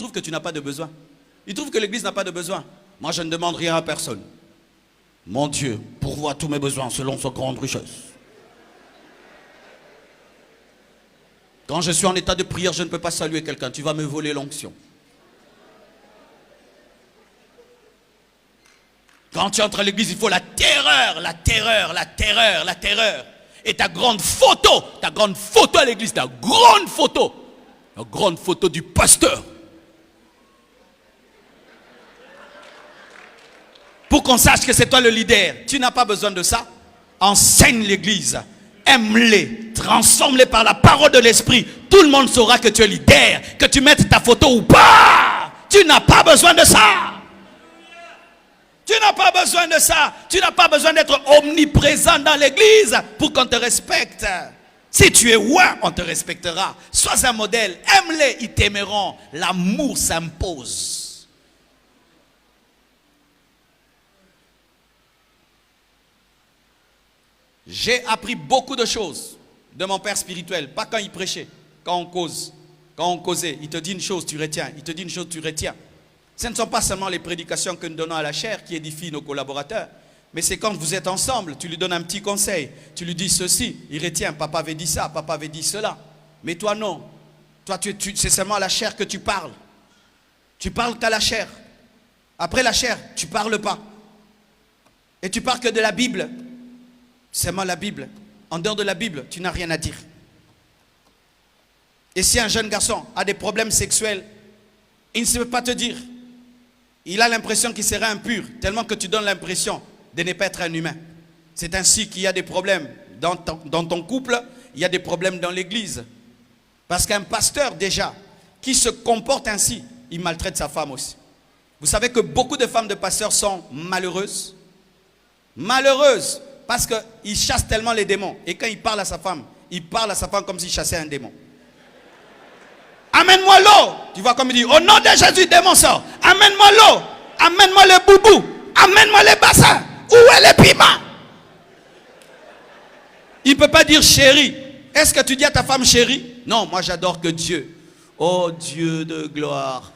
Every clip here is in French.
trouvent que tu n'as pas de besoin. Ils trouvent que l'église n'a pas de besoin. Moi, je ne demande rien à personne. Mon Dieu pourvoit tous mes besoins selon sa grande richesse. Quand je suis en état de prière, je ne peux pas saluer quelqu'un. Tu vas me voler l'onction. Quand tu entres à l'église, il faut la terreur, la terreur, la terreur, la terreur. Et ta grande photo à l'église, la grande photo du pasteur. Pour qu'on sache que c'est toi le leader. Tu n'as pas besoin de ça. Enseigne l'église. Aime-les. Transforme-les par la parole de l'esprit. Tout le monde saura que tu es leader. Que tu mettes ta photo ou pas. Tu n'as pas besoin de ça. Tu n'as pas besoin de ça. Tu n'as pas besoin d'être omniprésent dans l'église pour qu'on te respecte. Si tu es roi, on te respectera. Sois un modèle. Aime-les, ils t'aimeront. L'amour s'impose. J'ai appris beaucoup de choses de mon père spirituel. Pas quand il prêchait, quand on cause. Quand on causait, il te dit une chose, tu retiens. Il te dit une chose, tu retiens. Ce ne sont pas seulement les prédications que nous donnons à la chair qui édifient nos collaborateurs. Mais c'est quand vous êtes ensemble, tu lui donnes un petit conseil. Tu lui dis ceci, il retient, papa avait dit ça, papa avait dit cela. Mais toi non. Toi, c'est seulement à la chair que tu parles. Tu parles qu'à la chair. Après la chair, tu ne parles pas. Et tu parles que de la Bible. Seulement la Bible. En dehors de la Bible, tu n'as rien à dire. Et si un jeune garçon a des problèmes sexuels, il ne peut pas te dire. Il a l'impression qu'il sera impur, tellement que tu donnes l'impression de ne pas être un humain. C'est ainsi qu'il y a des problèmes dans ton couple, il y a des problèmes dans l'église. Parce qu'un pasteur déjà, qui se comporte ainsi, il maltraite sa femme aussi. Vous savez que beaucoup de femmes de pasteurs sont malheureuses. Malheureuses. Parce qu'il chasse tellement les démons. Et quand il parle à sa femme comme s'il chassait un démon. Amène-moi l'eau. Tu vois comme il dit, au nom de Jésus, démon sort. Amène-moi l'eau. Amène-moi le boubou. Amène-moi les bassins. Où est le piment? Il ne peut pas dire chérie. Est-ce que tu dis à ta femme chérie? Non, moi j'adore que Dieu. Oh Dieu de gloire.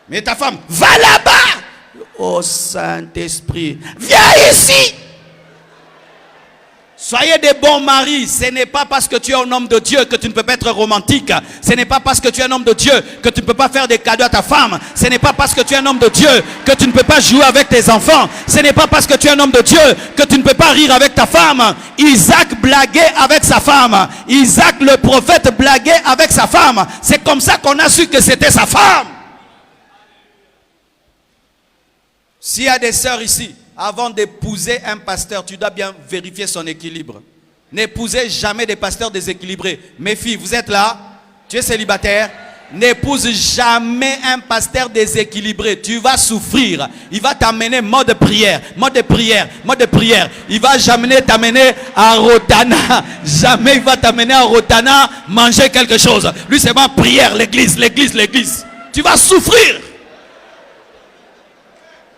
Mais ta femme, va là-bas. Oh Saint-Esprit, viens ici. Soyez des bons maris. Ce n'est pas parce que tu es un homme de Dieu que tu ne peux pas être romantique. Ce n'est pas parce que tu es un homme de Dieu que tu ne peux pas faire des cadeaux à ta femme. Ce n'est pas parce que tu es un homme de Dieu que tu ne peux pas jouer avec tes enfants. Ce n'est pas parce que tu es un homme de Dieu que tu ne peux pas rire avec ta femme. Isaac blaguait avec sa femme. Isaac le prophète blaguait avec sa femme. C'est comme ça qu'on a su que c'était sa femme. S'il y a des sœurs ici, avant d'épouser un pasteur, tu dois bien vérifier son équilibre. N'épousez jamais des pasteurs déséquilibrés. Mes filles, vous êtes là? Tu es célibataire? N'épouse jamais un pasteur déséquilibré. Tu vas souffrir. Il va t'amener mode prière, mode prière, mode prière. Il va jamais t'amener à Rotana. Jamais il va t'amener à Rotana manger quelque chose. Lui, c'est ma prière, l'église, l'église, l'église. Tu vas souffrir.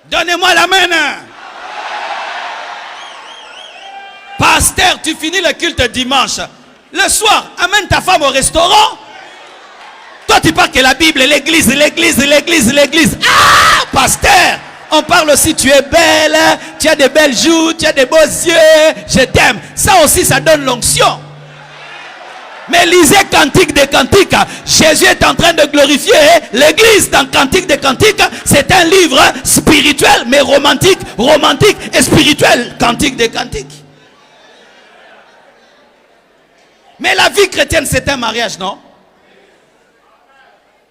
Donnez-moi la main. Pasteur, tu finis le culte dimanche. Le soir, amène ta femme au restaurant. Toi, tu parles que la Bible, l'église, l'église, l'église, l'église. Ah, pasteur, on parle aussi, tu es belle, tu as des belles joues, tu as des beaux yeux, je t'aime. Ça aussi, ça donne l'onction. Mais lisez Cantique des Cantiques. Jésus est en train de glorifier l'église dans Cantique des Cantiques. C'est un livre spirituel, mais romantique, romantique et spirituel. Cantique des Cantiques. Mais la vie chrétienne, c'est un mariage, non?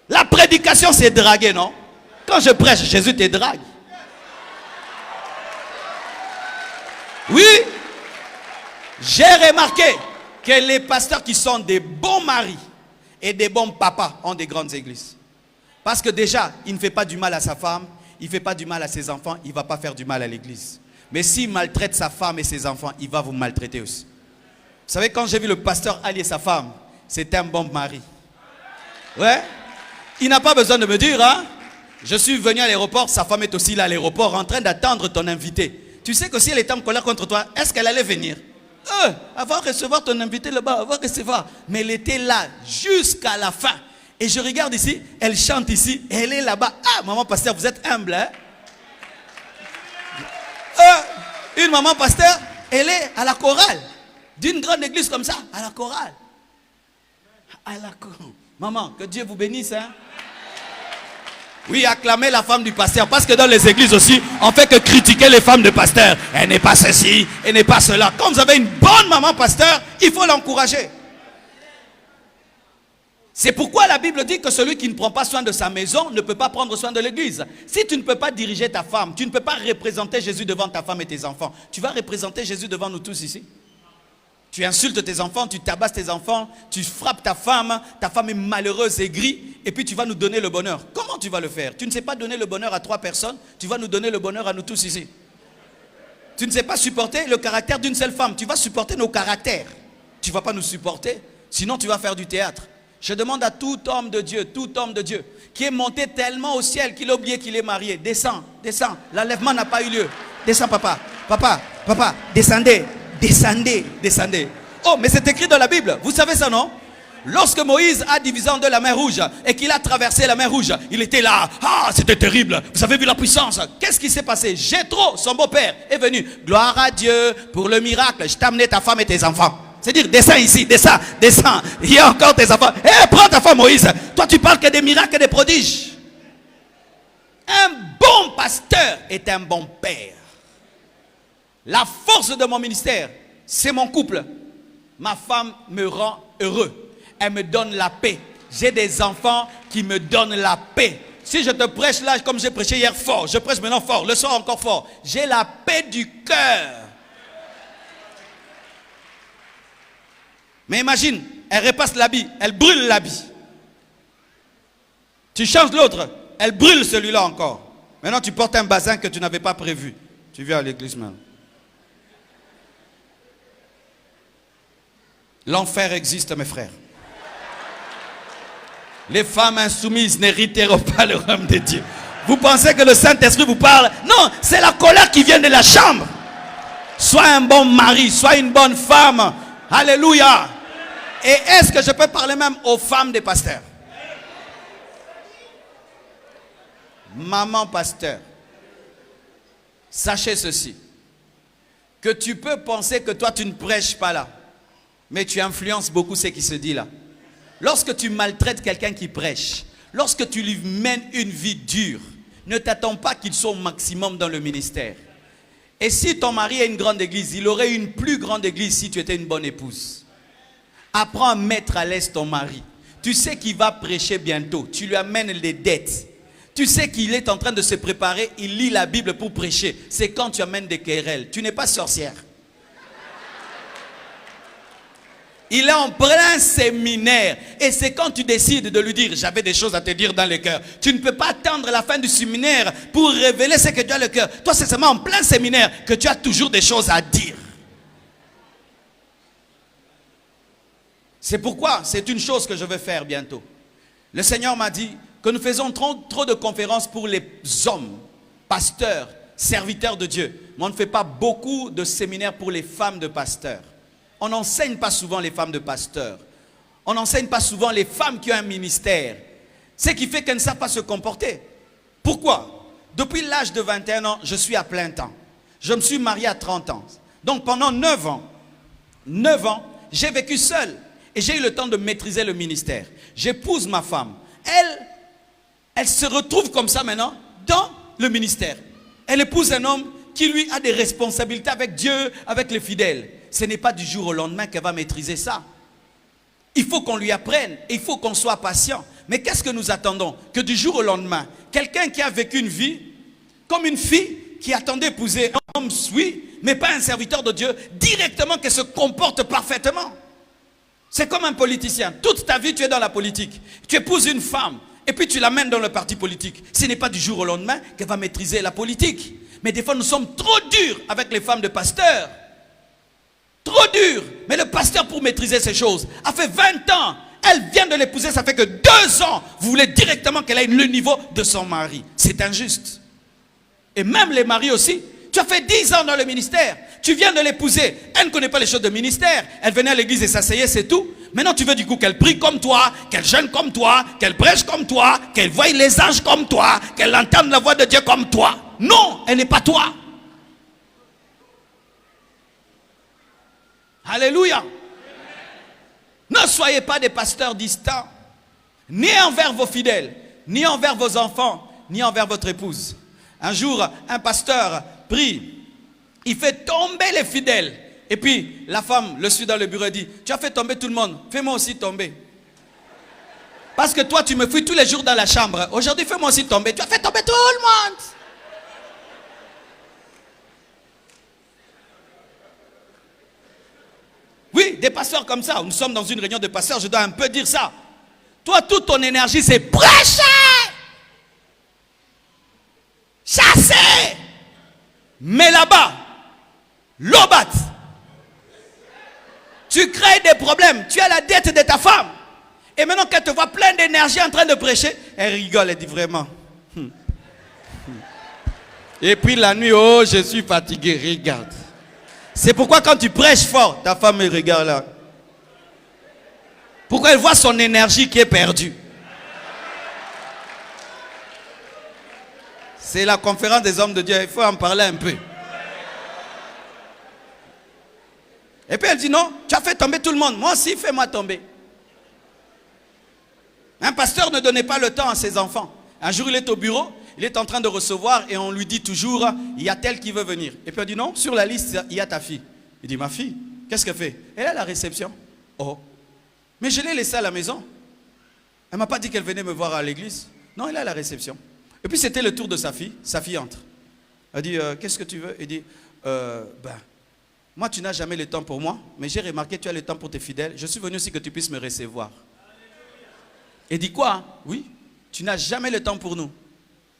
La prédication, c'est draguer, non? Quand je prêche, Jésus te drague. Oui. J'ai remarqué que les pasteurs qui sont des bons maris et des bons papas ont des grandes églises. Parce que déjà, il ne fait pas du mal à sa femme, il ne fait pas du mal à ses enfants, il ne va pas faire du mal à l'église. Mais s'il maltraite sa femme et ses enfants, il va vous maltraiter aussi. Vous savez, quand j'ai vu le pasteur allier sa femme, c'était un bon mari. Ouais. Il n'a pas besoin de me dire, hein. Je suis venu à l'aéroport, sa femme est aussi là à l'aéroport en train d'attendre ton invité. Tu sais que si elle était en colère contre toi, est-ce qu'elle allait venir? Elle va recevoir ton invité là-bas, elle va recevoir. Mais elle était là jusqu'à la fin. Et je regarde ici, elle chante ici, et elle est là-bas. Ah, maman pasteur, vous êtes humble, hein? Une maman pasteur, elle est à la chorale. D'une grande église comme ça, à la chorale. Maman, que Dieu vous bénisse, hein? Oui, acclamez la femme du pasteur. Parce que dans les églises aussi, on fait que critiquer les femmes de pasteur. Elle n'est pas ceci, elle n'est pas cela. Quand vous avez une bonne maman pasteur, il faut l'encourager. C'est pourquoi la Bible dit que celui qui ne prend pas soin de sa maison ne peut pas prendre soin de l'église. Si tu ne peux pas diriger ta femme, tu ne peux pas représenter Jésus devant ta femme et tes enfants. Tu vas représenter Jésus devant nous tous ici. Tu insultes tes enfants, tu tabasses tes enfants, tu frappes ta femme est malheureuse, aigrie, et puis tu vas nous donner le bonheur. Comment tu vas le faire? Tu ne sais pas donner le bonheur à 3 personnes, tu vas nous donner le bonheur à nous tous ici. Tu ne sais pas supporter le caractère d'une seule femme, tu vas supporter nos caractères. Tu ne vas pas nous supporter, sinon tu vas faire du théâtre. Je demande à tout homme de Dieu, qui est monté tellement au ciel qu'il a oublié qu'il est marié. Descends, descends, l'enlèvement n'a pas eu lieu. Descends papa, descendez. Descendez. Oh, mais c'est écrit dans la Bible. Vous savez ça, non? Lorsque Moïse a divisé en deux la mer Rouge et qu'il a traversé la mer Rouge, il était là. Ah, c'était terrible. Vous avez vu la puissance. Qu'est-ce qui s'est passé? Jéthro, son beau-père, est venu. Gloire à Dieu pour le miracle. Je t'ai amené ta femme et tes enfants. C'est-à-dire, descends ici, descends. Il y a encore tes enfants. Prends ta femme, Moïse. Toi, tu parles que des miracles et des prodiges. Un bon pasteur est un bon père. La force de mon ministère, c'est mon couple. Ma femme me rend heureux. Elle me donne la paix. J'ai des enfants qui me donnent la paix. Si je te prêche là, comme j'ai prêché hier fort, je prêche maintenant fort, le soir encore fort. J'ai la paix du cœur. Mais imagine, elle repasse l'habit, elle brûle l'habit. Tu changes l'autre, elle brûle celui-là encore. Maintenant, tu portes un bazin que tu n'avais pas prévu. Tu viens à l'église maintenant. L'enfer existe, mes frères. Les femmes insoumises n'hériteront pas le royaume de Dieu. Vous pensez que le Saint-Esprit vous parle? Non, c'est la colère qui vient de la chambre. Sois un bon mari, sois une bonne femme. Alléluia. Et est-ce que je peux parler même aux femmes des pasteurs? Maman pasteur, sachez ceci, que tu peux penser que toi tu ne prêches pas là, mais tu influences beaucoup ce qui se dit là. Lorsque tu maltraites quelqu'un qui prêche, lorsque tu lui mènes une vie dure, ne t'attends pas qu'il soit au maximum dans le ministère. Et si ton mari a une grande église, il aurait une plus grande église si tu étais une bonne épouse. Apprends à mettre à l'aise ton mari. Tu sais qu'il va prêcher bientôt, tu lui amènes les dettes. Tu sais qu'il est en train de se préparer, il lit la Bible pour prêcher. C'est quand tu amènes des querelles. Tu n'es pas sorcière. Il est en plein séminaire. Et c'est quand tu décides de lui dire, j'avais des choses à te dire dans le cœur. Tu ne peux pas attendre la fin du séminaire pour révéler ce que tu as dans le cœur. Toi, c'est seulement en plein séminaire que tu as toujours des choses à dire. C'est pourquoi c'est une chose que je vais faire bientôt. Le Seigneur m'a dit que nous faisons trop de conférences pour les hommes, pasteurs, serviteurs de Dieu. Mais on ne fait pas beaucoup de séminaires pour les femmes de pasteurs. On n'enseigne pas souvent les femmes de pasteurs. On n'enseigne pas souvent les femmes qui ont un ministère. Ce qui fait qu'elles ne savent pas se comporter. Pourquoi? Depuis l'âge de 21 ans, je suis à plein temps. Je me suis marié à 30 ans. Donc pendant 9 ans, j'ai vécu seul. Et j'ai eu le temps de maîtriser le ministère. J'épouse ma femme. Elle se retrouve comme ça maintenant dans le ministère. Elle épouse un homme qui lui a des responsabilités avec Dieu, avec les fidèles. Ce n'est pas du jour au lendemain qu'elle va maîtriser ça. Il faut qu'on lui apprenne, et il faut qu'on soit patient. Mais qu'est-ce que nous attendons? Que du jour au lendemain, quelqu'un qui a vécu une vie, comme une fille qui attendait épouser un homme, oui, mais pas un serviteur de Dieu, directement qu'elle se comporte parfaitement. C'est comme un politicien. Toute ta vie, tu es dans la politique. Tu épouses une femme, et puis tu l'amènes dans le parti politique. Ce n'est pas du jour au lendemain qu'elle va maîtriser la politique. Mais des fois, nous sommes trop durs avec les femmes de pasteurs. Trop dur. Mais le pasteur, pour maîtriser ces choses, a fait 20 ans. Elle vient de l'épouser, ça fait que 2 ans. Vous voulez directement qu'elle ait le niveau de son mari. C'est injuste. Et même les maris aussi. Tu as fait 10 ans dans le ministère. Tu viens de l'épouser. Elle ne connaît pas les choses de ministère. Elle venait à l'église et s'asseyait, c'est tout. Maintenant, tu veux du coup qu'elle prie comme toi, qu'elle jeûne comme toi, qu'elle prêche comme toi, qu'elle voie les anges comme toi, qu'elle entende la voix de Dieu comme toi. Non, elle n'est pas toi. Alléluia. Ne soyez pas des pasteurs distants, ni envers vos fidèles, ni envers vos enfants, ni envers votre épouse. Un jour, un pasteur prie, il fait tomber les fidèles. Et puis, la femme le suit dans le bureau et dit, tu as fait tomber tout le monde, fais-moi aussi tomber. Parce que toi, tu me fuis tous les jours dans la chambre. Aujourd'hui, fais-moi aussi tomber. Tu as fait tomber tout le monde. Oui, des pasteurs comme ça. Nous sommes dans une réunion de pasteurs, je dois un peu dire ça. Toi, toute ton énergie, c'est prêcher, chasser. Mais là-bas, l'obat, tu crées des problèmes. Tu as la dette de ta femme. Et maintenant qu'elle te voit plein d'énergie en train de prêcher, elle rigole, elle dit vraiment. Et puis la nuit, oh, je suis fatigué, regarde. C'est pourquoi quand tu prêches fort, ta femme me regarde là. Pourquoi elle voit son énergie qui est perdue. C'est la conférence des hommes de Dieu, il faut en parler un peu. Et puis elle dit non, tu as fait tomber tout le monde, moi aussi fais-moi tomber. Un pasteur ne donnait pas le temps à ses enfants. Un jour il est au bureau, il est en train de recevoir et on lui dit toujours, il y a tel qui veut venir. Et puis elle dit non, sur la liste il y a ta fille. Il dit ma fille, qu'est-ce qu'elle fait? Elle est à la réception. Oh, mais je l'ai laissée à la maison. Elle ne m'a pas dit qu'elle venait me voir à l'église. Non, elle est à la réception. Et puis c'était le tour de sa fille entre. Elle dit, qu'est-ce que tu veux? Il dit, moi tu n'as jamais le temps pour moi, mais j'ai remarqué que tu as le temps pour tes fidèles. Je suis venu aussi que tu puisses me recevoir. Et dit quoi? Oui, tu n'as jamais le temps pour nous.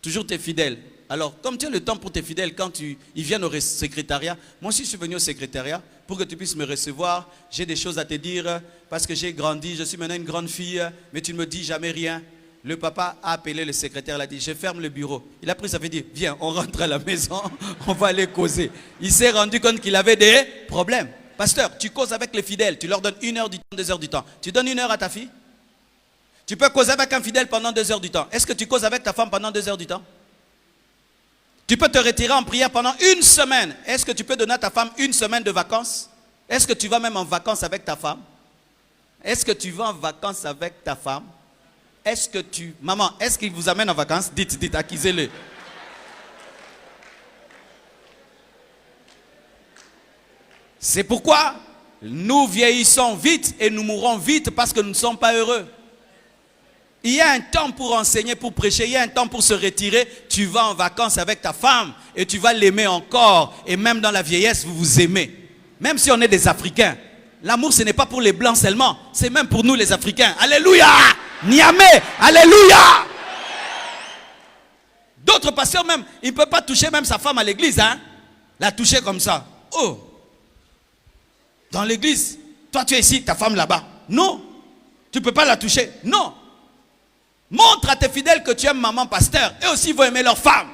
Toujours tes fidèles. Alors, comme tu as le temps pour tes fidèles quand ils viennent au secrétariat, moi aussi je suis venu au secrétariat pour que tu puisses me recevoir. J'ai des choses à te dire parce que j'ai grandi, je suis maintenant une grande fille, mais tu ne me dis jamais rien. Le papa a appelé le secrétaire, il a dit, je ferme le bureau. Il a pris ça, fait dire, viens, on rentre à la maison, on va aller causer. Il s'est rendu compte qu'il avait des problèmes. Pasteur, tu causes avec les fidèles, tu leur donnes 1 heure du temps, 2 heures du temps. Tu donnes 1 heure à ta fille? Tu peux causer avec un fidèle pendant 2 heures du temps. Est-ce que tu causes avec ta femme pendant 2 heures du temps? Tu peux te retirer en prière pendant 1 semaine. Est-ce que tu peux donner à ta femme 1 semaine de vacances? Est-ce que tu vas même en vacances avec ta femme? Est-ce que tu vas en vacances avec ta femme? Est-ce que tu... Maman, est-ce qu'il vous amène en vacances? Dites, accusez-le. C'est pourquoi nous vieillissons vite et nous mourrons vite parce que nous ne sommes pas heureux. Il y a un temps pour enseigner, pour prêcher, il y a un temps pour se retirer. Tu vas en vacances avec ta femme et tu vas l'aimer encore. Et même dans la vieillesse, vous vous aimez. Même si on est des Africains. L'amour, ce n'est pas pour les Blancs seulement. C'est même pour nous les Africains. Alléluia! Niamey! Alléluia! D'autres pasteurs même, ils ne peuvent pas toucher même sa femme à l'église. Hein? La toucher comme ça. Oh! Dans l'église, toi tu es ici, ta femme là-bas. Non! Tu ne peux pas la toucher. Non! Montre à tes fidèles que tu aimes maman pasteur. Eux aussi vont aimer leur femme.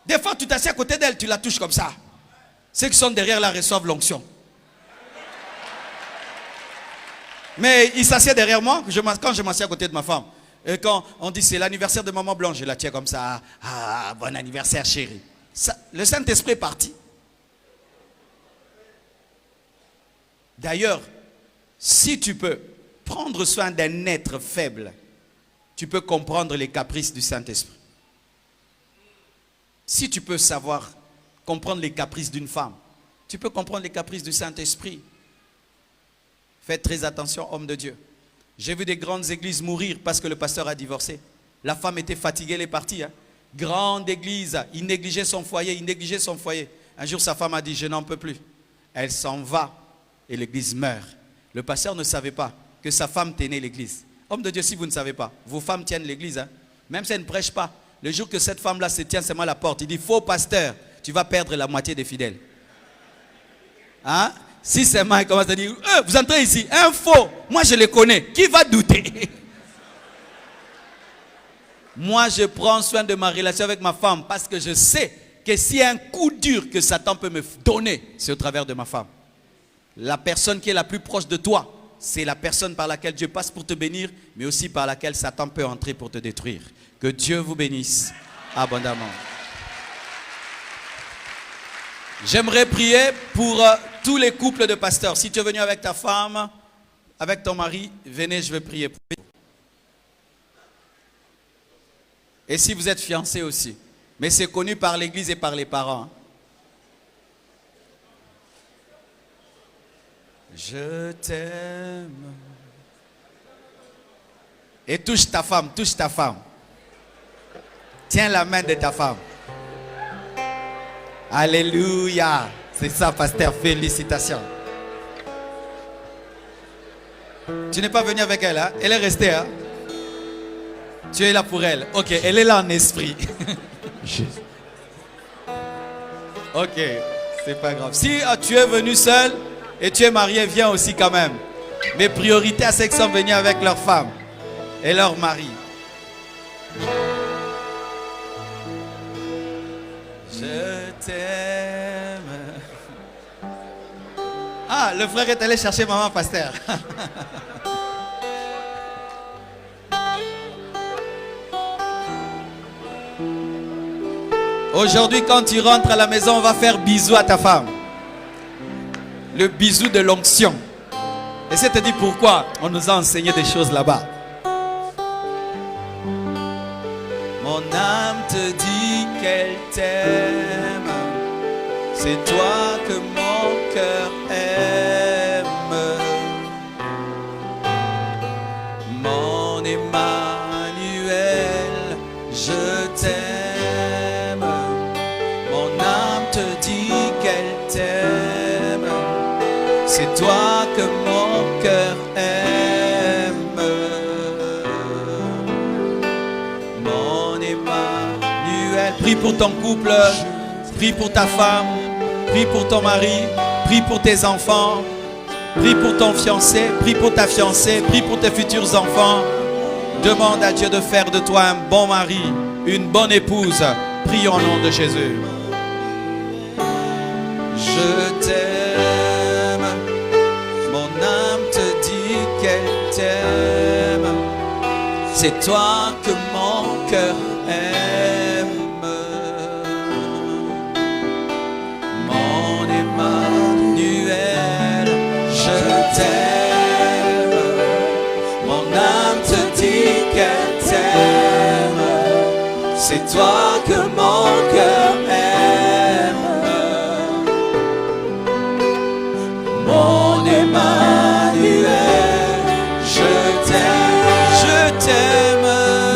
Des fois, tu t'assieds à côté d'elle, tu la touches comme ça. Ceux qui sont derrière la reçoivent l'onction. Mais il s'assied derrière moi quand je m'assieds à côté de ma femme. Et quand on dit c'est l'anniversaire de maman blanche, je la tiens comme ça. Ah, bon anniversaire chérie. Ça, le Saint-Esprit est parti. D'ailleurs, si tu peux prendre soin d'un être faible, tu peux comprendre les caprices du Saint-Esprit. Si tu peux savoir comprendre les caprices d'une femme, tu peux comprendre les caprices du Saint-Esprit. Faites très attention, hommes de Dieu. J'ai vu des grandes églises mourir parce que le pasteur a divorcé. La femme était fatiguée, elle est partie. Hein. Grande église, il négligeait son foyer, Un jour, sa femme a dit, je n'en peux plus. Elle s'en va et l'église meurt. Le pasteur ne savait pas que sa femme tenait l'église. Homme de Dieu, si vous ne savez pas, vos femmes tiennent l'église. Hein. Même si elles ne prêchent pas. Le jour que cette femme-là se tient seulement à la porte, il dit, faux pasteur, tu vas perdre la moitié des fidèles. Hein? Si seulement il commence à dire, vous entrez ici, un faux, moi je les connais, qui va douter? Moi je prends soin de ma relation avec ma femme parce que je sais que s'il y a un coup dur que Satan peut me donner, c'est au travers de ma femme. La personne qui est la plus proche de toi, c'est la personne par laquelle Dieu passe pour te bénir, mais aussi par laquelle Satan peut entrer pour te détruire. Que Dieu vous bénisse abondamment. J'aimerais prier pour tous les couples de pasteurs. Si tu es venu avec ta femme, avec ton mari, venez, je vais prier pour vous. Et si vous êtes fiancés aussi. Mais c'est connu par l'église et par les parents. Je t'aime. Et touche ta femme, touche ta femme. Tiens la main de ta femme. Alléluia. C'est ça, pasteur. Félicitations. Tu n'es pas venu avec elle, hein? Elle est restée, hein? Tu es là pour elle. Ok, elle est là en esprit. Ok, c'est pas grave. Si tu es venu seul et tu es marié, viens aussi quand même. Mais priorité à ceux qui sont venus avec leur femme et leur mari. Je t'aime. Ah, le frère est allé chercher maman pasteur. Aujourd'hui, quand tu rentres à la maison, on va faire bisou à ta femme. Le bisou de l'onction. Et c'est te dit pourquoi on nous a enseigné des choses là-bas. Mon âme te dit qu'elle t'aime. C'est toi que mon cœur aime. Mon Emmanuel, je t'aime. Mon âme te dit qu'elle t'aime. C'est toi que mon cœur aime. Mon Emmanuel. Prie pour ton couple. Prie pour ta femme. Prie pour ton mari. Prie pour tes enfants. Prie pour ton fiancé. Prie pour ta fiancée. Prie pour tes futurs enfants. Demande à Dieu de faire de toi un bon mari, une bonne épouse. Prie au nom de Jésus. Je t'aime. Mon âme te dit qu'elle t'aime. C'est toi que mon cœur aime. Mon Emmanuel, je t'aime. Mon âme te dit qu'elle t'aime. C'est toi que mon cœur aime. Mon Emmanuel, je t'aime, je t'aime.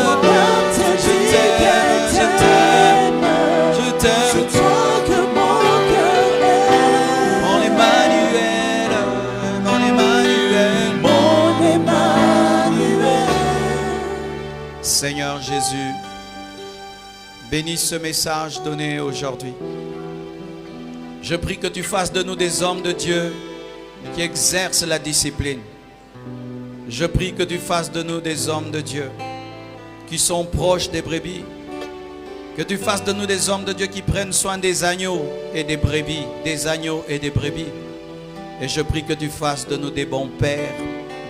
Mon âme te dit qu'elle t'aime. Je t'aime. C'est toi que mon cœur aime. Mon Emmanuel, mon Emmanuel, mon Emmanuel. Seigneur Jésus, bénis ce message donné aujourd'hui. Je prie que tu fasses de nous des hommes de Dieu qui exercent la discipline. Je prie que tu fasses de nous des hommes de Dieu qui sont proches des brebis. Que tu fasses de nous des hommes de Dieu qui prennent soin des agneaux et des brebis, des agneaux et des brebis. Et je prie que tu fasses de nous des bons pères,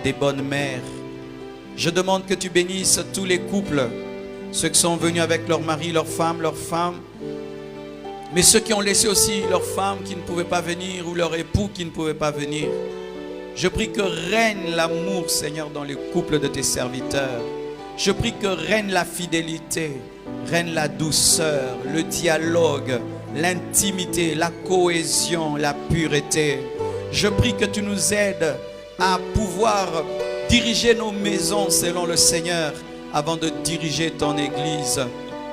des bonnes mères. Je demande que tu bénisses tous les couples, ceux qui sont venus avec leur mari, leur femme, mais ceux qui ont laissé aussi leur femme qui ne pouvait pas venir ou leur époux qui ne pouvait pas venir. Je prie que règne l'amour, Seigneur, dans les couples de tes serviteurs. Je prie que règne la fidélité, règne la douceur, le dialogue, l'intimité, la cohésion, la pureté. Je prie que tu nous aides à pouvoir diriger nos maisons selon le Seigneur avant de diriger ton Église.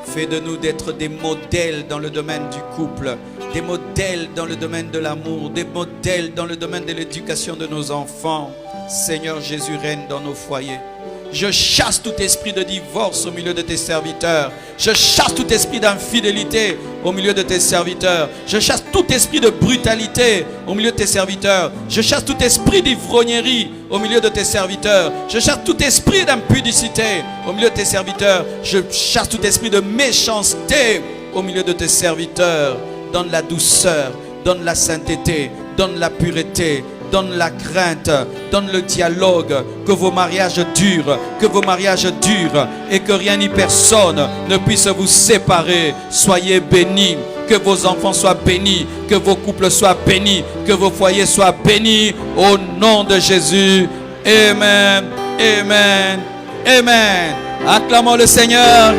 Fais de nous d'être des modèles dans le domaine du couple, des modèles dans le domaine de l'amour, des modèles dans le domaine de l'éducation de nos enfants. Seigneur Jésus, règne dans nos foyers. Je chasse tout esprit de divorce au milieu de tes serviteurs. Je chasse tout esprit d'infidélité au milieu de tes serviteurs. Je chasse tout esprit de brutalité au milieu de tes serviteurs. Je chasse tout esprit d'ivrognerie au milieu de tes serviteurs. Je chasse tout esprit d'impudicité au milieu de tes serviteurs. Je chasse tout esprit de méchanceté au milieu de tes serviteurs. Donne la douceur, donne la sainteté, donne la pureté, donne la crainte, donne le dialogue, que vos mariages durent, et que rien ni personne ne puisse vous séparer. Soyez bénis, que vos enfants soient bénis, que vos couples soient bénis, que vos foyers soient bénis, au nom de Jésus. Amen, amen, amen. Acclamons le Seigneur.